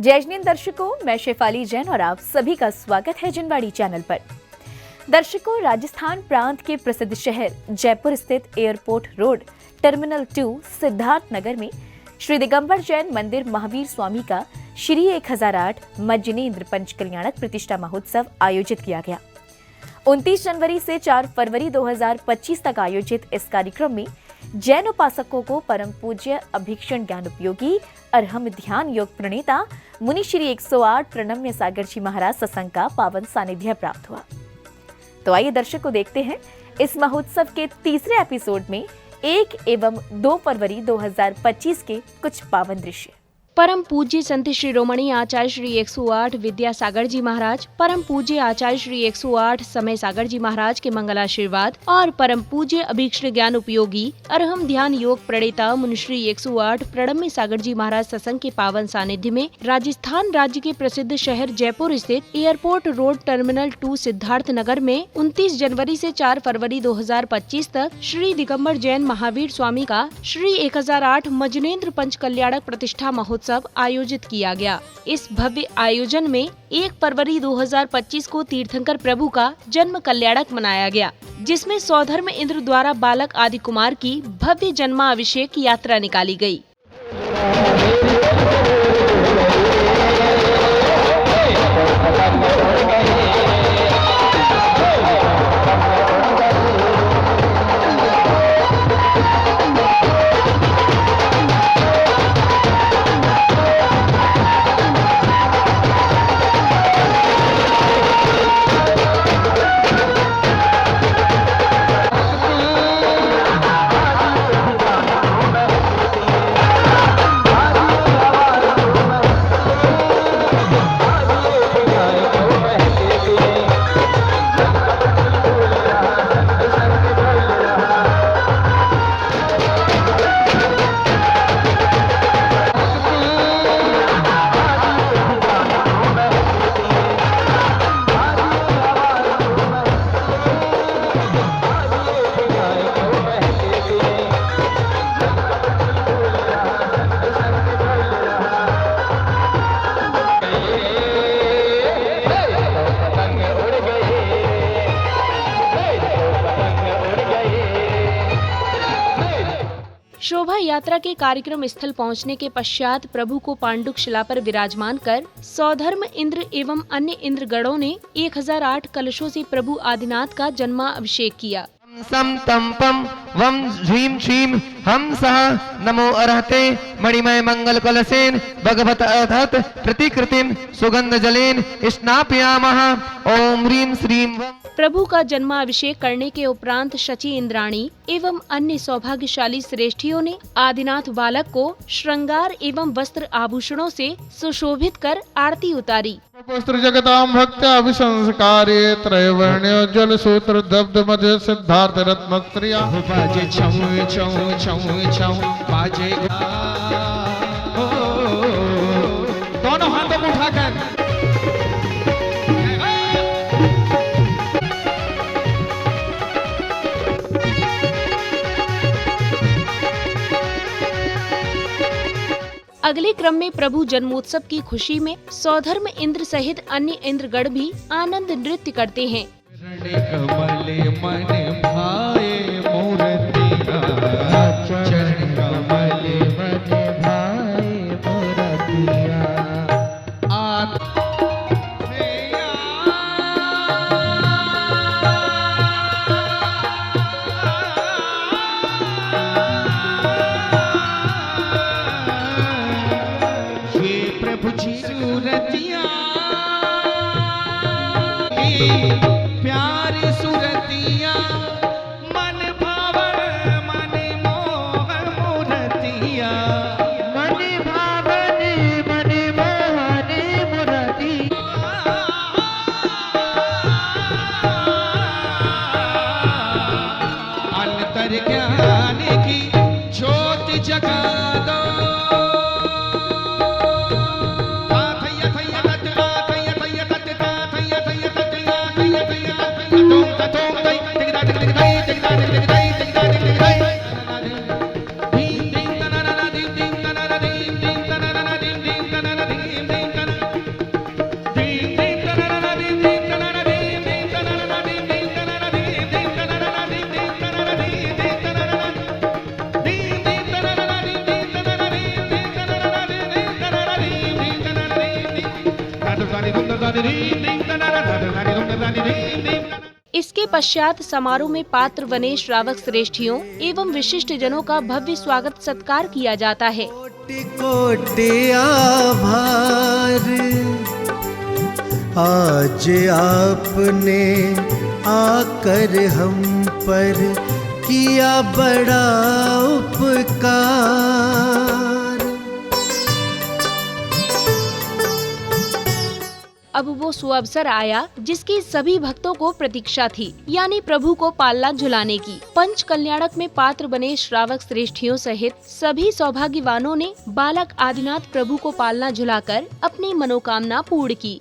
जय हिंद दर्शकों, मैं शेफाली जैन और आप सभी का स्वागत है जिनवाड़ी चैनल पर। दर्शकों, राजस्थान प्रांत के प्रसिद्ध शहर जयपुर स्थित airport road terminal 2 Siddharth Nagar में श्री दिगंबर जैन मंदिर महावीर स्वामी का श्री 1008 मज्जनेन्द्र पंच कल्याणक प्रतिष्ठा महोत्सव आयोजित किया गया। 29 जनवरी से 4 फरवरी 2025 तक आयोजित इस कार्यक्रम में जैन उपासकों को परम पूज्य अभीक्षण ज्ञान उपयोगी अरहम ध्यान योग प्रणेता मुनि श्री 108 प्रणम्य सागर जी महाराज सत्संग का पावन सानिध्य प्राप्त हुआ। तो आइए दर्शकों देखते हैं इस महोत्सव के तीसरे एपिसोड में 1 एवं 2 फरवरी 2025 के कुछ पावन दृश्य। परम पूज्य संत शिरोमणि आचार्य श्री 108 विद्यासागर जी महाराज, परम पूज्य आचार्य श्री 108 समय सागर जी महाराज के मंगलाशीर्वाद और परम पूज्य अभीक्षण ज्ञान उपयोगी अरहम ध्यान योग प्रणेता मुनिश्री 108 प्रणम्य सागर जी महाराज सत्संग के पावन सानिध्य में राजस्थान राज्य के प्रसिद्ध शहर जयपुर स्थित airport road terminal 2 Siddharth Nagar में 29 जनवरी से 4 फरवरी 2025 तक श्री दिगंबर जैन महावीर स्वामी का श्री 1008 मज्जनेन्द्र पंच कल्याणक प्रतिष्ठा महोत्सव आयोजित किया गया। इस भव्य आयोजन में 1 फरवरी 2025 को तीर्थंकर प्रभु का जन्म कल्याणक मनाया गया, जिसमें सौधर्म इंद्र द्वारा बालक आदि कुमार की भव्य जन्माभिषेक यात्रा निकाली गई। शोभा यात्रा के कार्यक्रम स्थल पहुंचने के पश्चात प्रभु को पांडुक शिला पर विराजमान कर सौधर्म इंद्र एवं अन्य इंद्रगणों ने 1008 कलशों से प्रभु आदिनाथ का जन्माभिषेक किया। सम तम पम वम झीम छीम हम सह नमो अरहते मणिमय मंगल कलसेन भगवत अधत प्रतिकृतिम सुगंध जलेन स्नापयामः ओम ह्रीम श्रीम। प्रभु का जन्माभिषेक करने के उपरांत शची इंद्राणी एवं अन्य सौभाग्यशाली श्रेष्ठियों ने आदिनाथ बालक को श्रृंगार एवं वस्त्र आभूषणों से सुशोभित कर आरती उतारी। वस्त्र जगतां भक्त्या अभिसंस्कारे त्रैवर्ण्योज्ज्वल सूत्र दब्ध मध्य सिद्धार्थ रत्नत्रया बाजे छौ छौ छौ छौ बाजे दोनों हाथों को उठाकर अगले क्रम में प्रभु जन्मोत्सव की खुशी में सौधर्म इंद्र सहित अन्य इंद्रगण भी आनंद नृत्य करते हैं। प्यारी सुरतिया मन भावन मन मोहन मूर्तिया मन भावन मन मोहन मूर्तिया अंतर ज्ञान की ज्योति जगा दो। इसके पश्चात समारोह में पात्र बने श्रावक श्रेष्ठियों एवं विशिष्ट जनों का भव्य स्वागत सत्कार किया जाता है। कोटि आभार आज आपने आकर हम पर किया बड़ा उपकार। अब वो सुअवसर आया जिसकी सभी भक्तों को प्रतीक्षा थी, यानी प्रभु को पालना झुलाने की। पंच कल्याणक में पात्र बने श्रावक श्रेष्ठियों सहित सभी सौभाग्यवानों ने बालक आदिनाथ प्रभु को पालना झुलाकर अपनी मनोकामना पूर्ण की।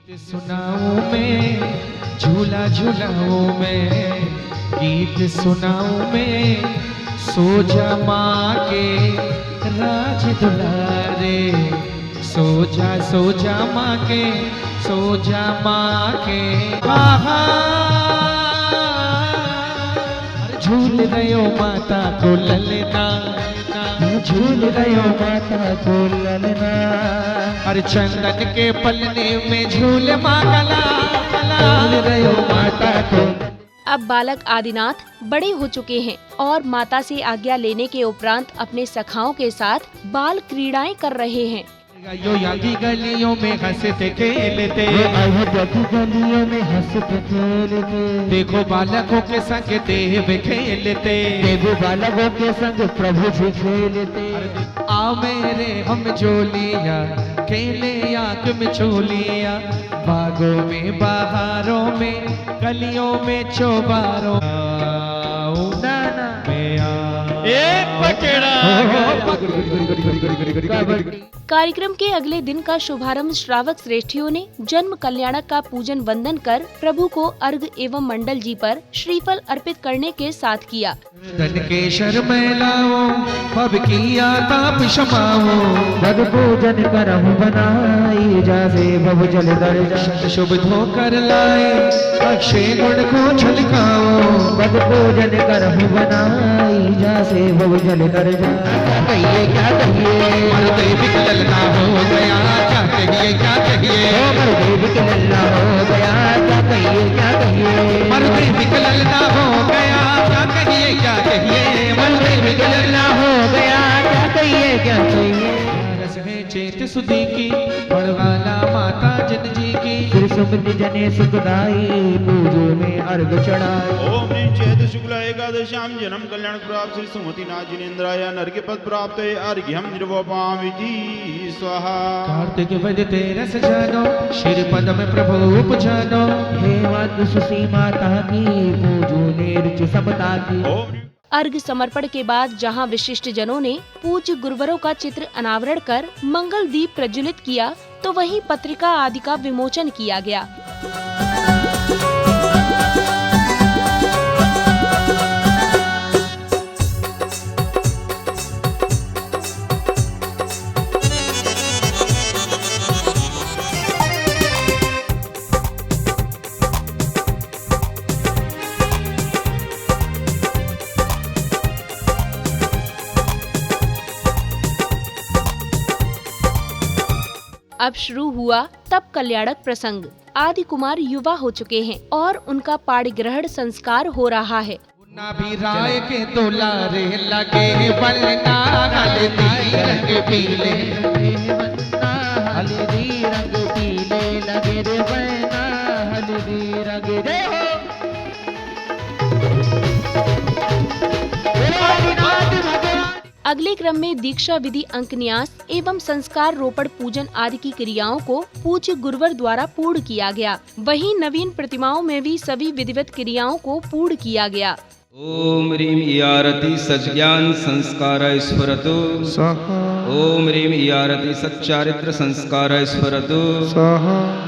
गीत सुनाऊं मैं, झूला झूलाऊं मैं, गीत सुनाऊं मैं, सो जा माँ के राज दुलारे, सो जा माँ के, सो जा माँ के। झूल रहे माता को ललना, झूल रहे माता को ललना, हर चंदन के पलने में झूल माँ गला, झूल रहे माता को। अब बालक आदिनाथ बड़े हो चुके हैं और माता से आज्ञा लेने के उपरांत अपने सखाओं के साथ बाल क्रीड़ाएं कर रहे हैं। यो यागी गलियों में हंसते खेलते, गलियों में हंसते खेलते, देखो बालकों के संग देव खेलते, देखो बालकों के संग प्रभु जी खेलते। आओ मेरे हम जोलिया खेले आंख में चोलिया, बागों में बहारों में गलियों में चौबारों, आओ मैं आओ। एक पकड़ा कार्यक्रम के अगले दिन का शुभारंभ श्रावक श्रेष्ठियों ने जन्म कल्याणक का पूजन वंदन कर प्रभु को अर्घ एवं मंडल जी पर श्रीफल अर्पित करने के साथ किया। धन के शर्मैलाओ भव किया ताप क्षमाओ, भग पूजन करहु बनाई जासे भव जल दर्जा, शुभ धोकर लाए अक्षय गुण को छलकाओ, भग पूजन करहु बनाई जासे भव जल दर्जा। कहिए क्या कहिए मरुदेव की ललना हो गया, क्या कहिए क्या कहिए, मरुदेव की ललना हो गया, क्या कहिए क्या कहिए, मरुदेव की ललना हो गया, क्या कहिए क्या कहिए, मरुदेव की ललना हो गया, क्या कहिए क्या कहिए। रस है चेत सुधी की बड़वाला माता जन जी की, श्री सुमति जने सुखदाई पूजो में अर्घ चढ़ाए। ओम ह्रीं चैत्र शुक्ल एकादश्यां जन्म कल्याण प्राप्त श्री सुमति नाथ जिनेन्द्राय नर्घ्य पद प्राप्त अर्घ्यं निर्वपामिति स्वाहा। कार्तिक बजते रस जानो, श्री पद में प्रभु उपजानो, हे मातु सुसी माता की पूजो ने रुचि समता की। ओम अर्घ समर्पण के बाद जहां विशिष्ट जनों ने पूज्य गुरुवरों का चित्र अनावरण कर मंगल दीप प्रज्वलित किया, तो वहीं पत्रिका आदि का विमोचन किया गया। अब शुरू हुआ तब कल्याणक प्रसंग। आदि कुमार युवा हो चुके हैं और उनका पाणी ग्रहण संस्कार हो रहा है। ना भी राय के दुलारे लगे बलना, हल्दी रंग पीले, हल्दी रंग पीले लगे रे बहना, हल्दी रंग रे हो। अगले क्रम में दीक्षा विधि अंकन्यास एवं संस्कार रोपण पूजन आदि की क्रियाओं को पूज्य गुरुवर द्वारा पूर्ण किया गया। वहीं नवीन प्रतिमाओं में भी सभी विधिवत क्रियाओं को पूर्ण किया गया। ओम ह्रीं इयारति सज्ञान संस्कार स्फुरतु, ओम ह्रीं इयारति सच्चारित्र संस्कार स्फुरतु,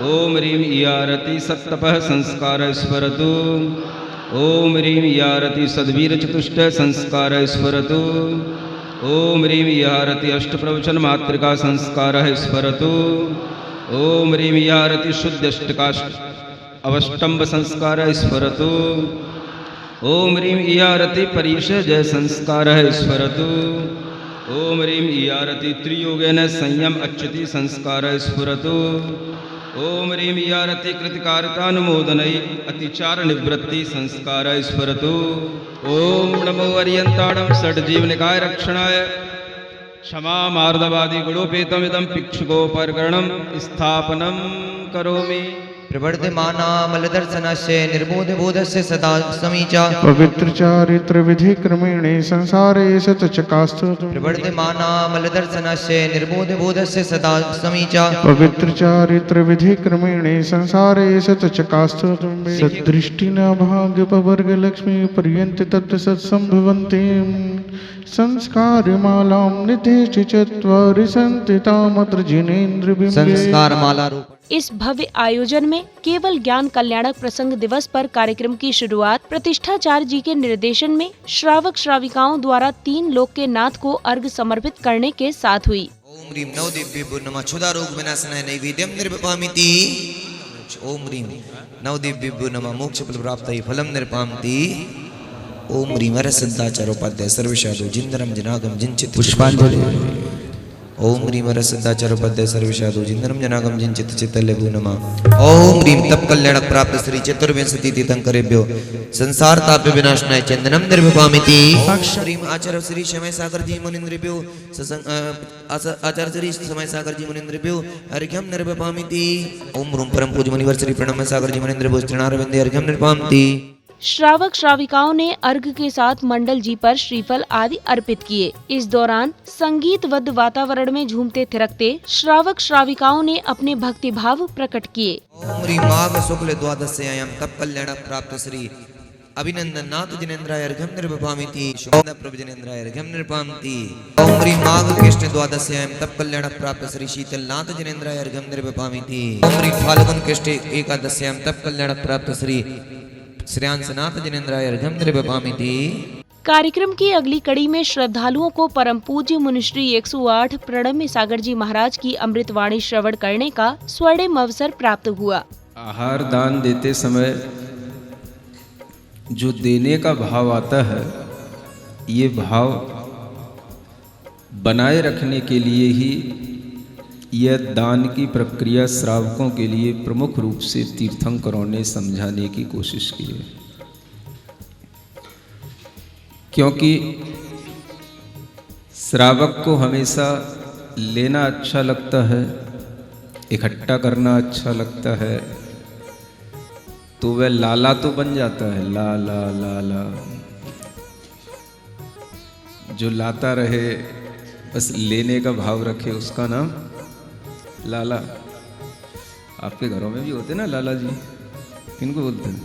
ओम ह्रीं इयारति सत्तपः संस्कार स्फुरतु, ओम ह्रीं इयारति सद्वीर चतुष्ट संस्कार स्फुरतु, ओम ह्रीं इयारति अष्टप्रवचन मातृका संस्कार स्फुरतु, ओम ह्रीं इयारति शुद्ध्यष्टकाष्ट अवष्टम्ब संस्कार स्फुरतु, ओम ह्रीं इयारति परिषज संस्कार स्फुरतु, ओम ह्रीं इयारति त्रियोगेन संयम अच्युति संस्कार स्फुरतु, ओम ह्रीं यारति कृतिकारितानुमोदनै अतिचार निवृत्ति संस्काराय स्फुरतु। ओम नमो अर्यन्ताणं षड्जीवनिकाय रक्षणाय क्षमा मार्दवादि गुणोपेतमिदं भिक्षुकोपकरणं स्थापनं करोमि। प्रवर्धमानामलदर्शनस्य निर्बोधबोधस्य सदा समीचा पवित्र चारित्र विधि क्रमेणे संसारे सतचकास्तु प्रवर्धमानामलदर्शनस्य निर्बोधबोधस्य सदा समीचा पवित्र चारित्र विधि क्रमेणे संसारे सतचकास्तु सदृष्टिना भाग्यपवर्ग लक्ष्मी पर्यन्त तत् सत्संभवन्ति संस्कारमालां निधेष्टि चत्वारि सन्ति तामत्र जिनेन्द्र संस्कारमाला रूप। इस भव्य आयोजन में केवल ज्ञान कल्याणक प्रसंग दिवस पर कार्यक्रम की शुरुआत प्रतिष्ठाचार्य जी के निर्देशन में श्रावक श्राविकाओं द्वारा 3 लोक के नाथ को अर्घ समर्पित करने के साथ हुई। ओम ह्रीं नवदिव्येभ्यो नमः क्षुधारोग विनाशनाय नैवेद्यं निर्वपामिति। ओम ह्रीं नवदिव्येभ्यो नमः मोक्षफल प्राप्तये फलं निर्पामिति। ओम ह्रीं वरसिद्धाचार्योपाध्याय सर्वसाधु जिन्दरं जनागम जिनचित पुष्पांजलि। ओम ह्रीं वरसिद्धाचार्योपाध्याय सर्वसाधु जिन्दरं जनागम जिनचित चित्तलेभो नमः। ओम ह्रीं तप कल्याण प्राप्त श्री चतुर्विंशति तीर्थंकरेभ्यो संसार ताप विनाशनाय चंदनम निर्वपामिति। ह्रीं आचार्य श्री समय सागर जी मुनीन्द्रेभ्यो आचार्य श्री समय सागर जी मुनीन्द्रेभ्यो अर्घ्यं निर्वपामिति। ओम ह्रूं परम पूज्य मुनिवर श्री प्रणव सागर जी मुनीन्द्रेभ्यो तृणारविंदे अर्घ्यं निर्वपामिति। श्रावक श्राविकाओं ने अर्घ के साथ मंडल जी पर श्रीफल आदि अर्पित किए। इस दौरान संगीतबद्ध वातावरण में झूमते थिरकते श्रावक श्राविकाओं ने अपने भक्ति भाव प्रकट किए। ओम ह्रीं माघ शुक्ल द्वादश्यायां तप कल्याण प्राप्त श्री अभिनंदन नाथ जिनेन्द्राय अर्घ्यं निर्वपामिति। प्रभु जिनेन्द्राय अर्घ्यं निर्वपामिति। ओम ह्रीं माघ कृष्ण द्वादश्यायां तप कल्याण प्राप्त श्री शीतल नाथ जिनेन्द्राय अर्घ्यं निर्वपामिति। ओम ह्रीं फाल्गुन कृष्ण एकादश्यां तप कल्याण प्राप्त श्री श्रेयांसनाथ जिनेन्द्राय अर्घ्यं निर्वपामिति। कार्यक्रम की अगली कड़ी में श्रद्धालुओं को परम पूज्य मुनिश्री 108 प्रणम्य सागर जी महाराज की अमृतवाणी श्रवण करने का स्वर्णिम अवसर प्राप्त हुआ। आहार दान देते समय जो देने का भाव आता है, ये भाव बनाए रखने के लिए ही यह दान की प्रक्रिया श्रावकों के लिए प्रमुख रूप से तीर्थंकरों ने समझाने की कोशिश की है। क्योंकि श्रावक को हमेशा लेना अच्छा लगता है, इकट्ठा करना अच्छा लगता है, तो वह लाला तो बन जाता है। लाला लाला, जो लाता रहे बस लेने का भाव रखे, उसका नाम लाला। आपके घरों में भी होते ना लाला जी, किनको बोलते हैं?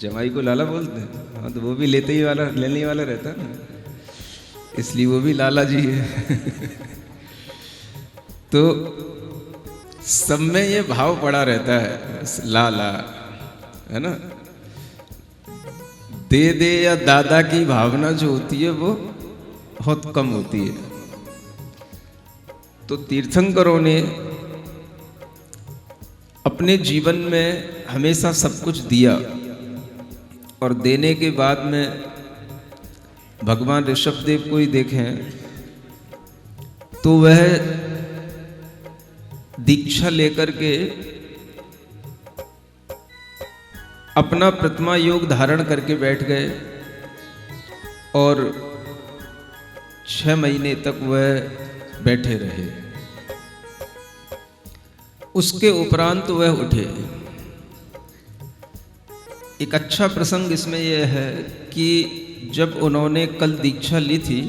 जमाई को लाला बोलते हैं। हाँ, तो वो भी लेने वाला रहता है ना, इसलिए वो भी लाला जी है। तो सब में ये भाव पड़ा रहता है, लाला, है ना। दे या दादा की भावना जो होती है वो बहुत कम होती है। तो तीर्थंकरों ने अपने जीवन में हमेशा सब कुछ दिया, और देने के बाद में भगवान ऋषभदेव को ही देखें तो वह दीक्षा लेकर के अपना प्रतिमा योग धारण करके बैठ गए, और 6 महीने तक वह बैठे रहे। उसके उपरांत वह उठे। एक अच्छा प्रसंग इसमें यह है कि जब उन्होंने कल दीक्षा ली थी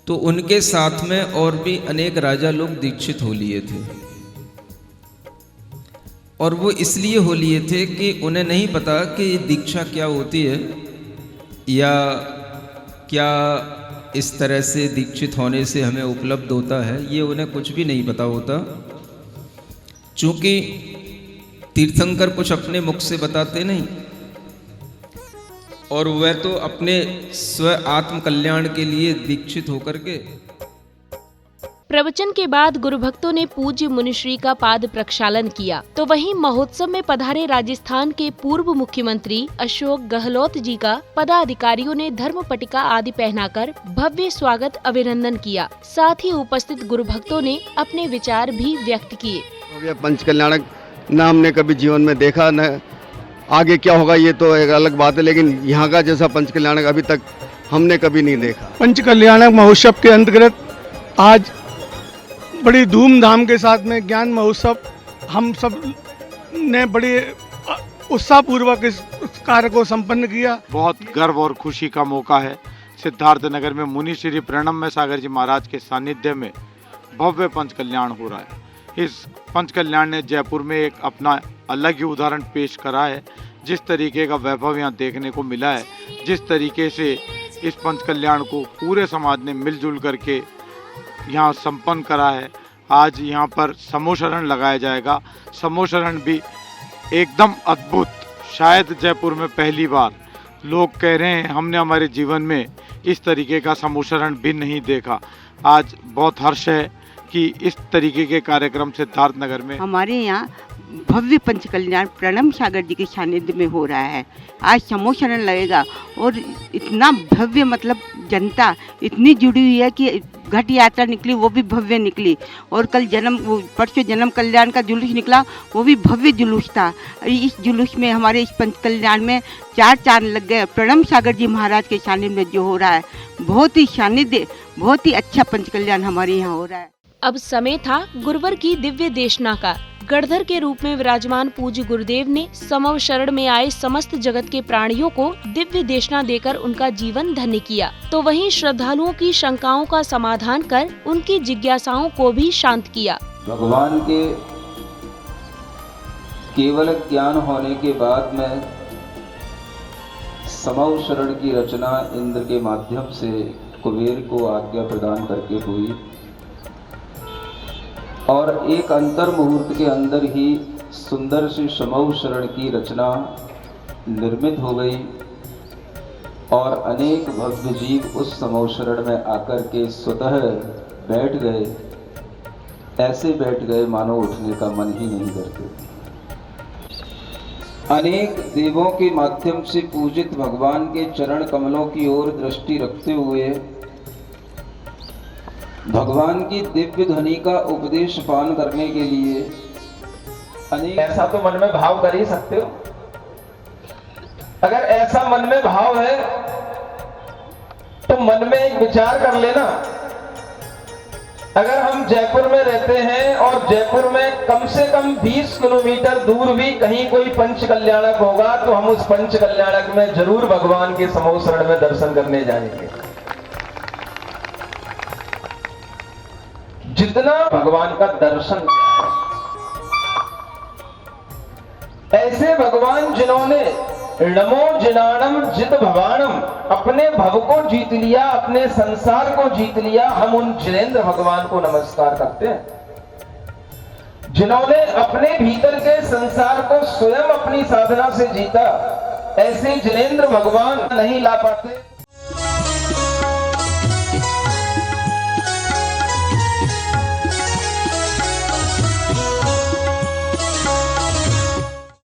तो उनके साथ में और भी अनेक राजा लोग दीक्षित हो लिए थे, और वो इसलिए हो लिए थे कि उन्हें नहीं पता कि ये दीक्षा क्या होती है, या क्या इस तरह से दीक्षित होने से हमें उपलब्ध होता है, ये उन्हें कुछ भी नहीं पता होता। चूंकि तीर्थंकर कुछ अपने मुख से बताते नहीं, और वह तो अपने स्व आत्म कल्याण के लिए दीक्षित होकर के। प्रवचन के बाद गुरु भक्तों ने पूज्य मुनिश्री का पाद प्रक्षालन किया। तो वहीं महोत्सव में पधारे राजस्थान के पूर्व मुख्यमंत्री अशोक गहलोत जी का पदाधिकारियों ने धर्म पटिका आदि पहनाकर भव्य स्वागत अभिनंदन किया। साथ ही उपस्थित गुरु भक्तों ने अपने विचार भी व्यक्त किए। पंचकल्याणक न हमने कभी जीवन में देखा, न आगे क्या होगा ये तो एक अलग बात है, लेकिन यहाँ का जैसा पंचकल्याणक अभी तक हमने कभी नहीं देखा। पंचकल्याणक महोत्सव के अंतर्गत आज बड़ी धूमधाम के साथ में ज्ञान महोत्सव हम सब ने बड़ी उत्साहपूर्वक इस कार्य को संपन्न किया। बहुत गर्व और खुशी का मौका है। सिद्धार्थ नगर में मुनि श्री प्रणम्य सागर जी महाराज के सानिध्य में भव्य पंचकल्याण हो रहा है। इस पंचकल्याण ने जयपुर में एक अपना अलग ही उदाहरण पेश करा है। जिस तरीके का वैभव यहाँ देखने को मिला है, जिस तरीके से इस पंचकल्याण को पूरे समाज ने मिलजुल करके यहाँ संपन्न करा है। आज यहाँ पर समूहशरण लगाया जाएगा। समूहशरण भी एकदम अद्भुत, शायद जयपुर में पहली बार। लोग कह रहे हैं हमने हमारे जीवन में इस तरीके का समूहशरण भी नहीं देखा। आज बहुत हर्ष है कि इस तरीके के कार्यक्रम सिद्धार्थ नगर में हमारे यहाँ भव्य पंचकल्याण प्रणम सागर जी के सानिध्य में हो रहा है। आज समूहशरण लगेगा और इतना भव्य, मतलब जनता इतनी जुड़ी हुई है कि घट यात्रा निकली वो भी भव्य निकली, और कल परसों जन्म कल्याण का जुलूस निकला, वो भी भव्य जुलूस था। इस जुलूस में हमारे इस पंचकल्याण में 4 चांद लग गए। प्रणम सागर जी महाराज के सानिध्य में जो हो रहा है, बहुत ही सानिध्य, बहुत ही अच्छा पंचकल्याण हमारे यहाँ हो रहा है। अब समय था गुरुवर की दिव्य देशना का। गणधर के रूप में विराजमान पूज्य गुरुदेव ने समव शरण में आए समस्त जगत के प्राणियों को दिव्य देशना देकर उनका जीवन धन्य किया। तो वहीं श्रद्धालुओं की शंकाओं का समाधान कर उनकी जिज्ञासाओं को भी शांत किया। भगवान के केवल ज्ञान होने के बाद में समव शरण की रचना इंद्र के माध्यम से कुबेर को आज्ञा प्रदान करके हुई, और एक अंतर मुहूर्त के अंदर ही सुंदर सी समव शरण की रचना निर्मित हो गई, और अनेक भव्य जीव उस समव शरण में आकर के स्वतः बैठ गए। ऐसे बैठ गए मानो उठने का मन ही नहीं करते। अनेक देवों के माध्यम से पूजित भगवान के चरण कमलों की ओर दृष्टि रखते हुए भगवान की दिव्य ध्वनि का उपदेश पान करने के लिए अनेक, ऐसा तो मन में भाव कर ही सकते हो। अगर ऐसा मन में भाव है तो मन में एक विचार कर लेना, अगर हम जयपुर में रहते हैं और जयपुर में कम से कम 20 किलोमीटर दूर भी कहीं कोई पंच कल्याणक होगा, तो हम उस पंच कल्याणक में जरूर भगवान के समूह शरण में दर्शन करने जाएंगे। जितना भगवान का दर्शन, ऐसे भगवान जिन्होंने नमो जिनाणम जित भवानम, अपने भव को जीत लिया, अपने संसार को जीत लिया, हम उन जिनेंद्र भगवान को नमस्कार करते हैं। जिन्होंने अपने भीतर के संसार को स्वयं अपनी साधना से जीता, ऐसे जिनेंद्र भगवान नहीं ला पाते।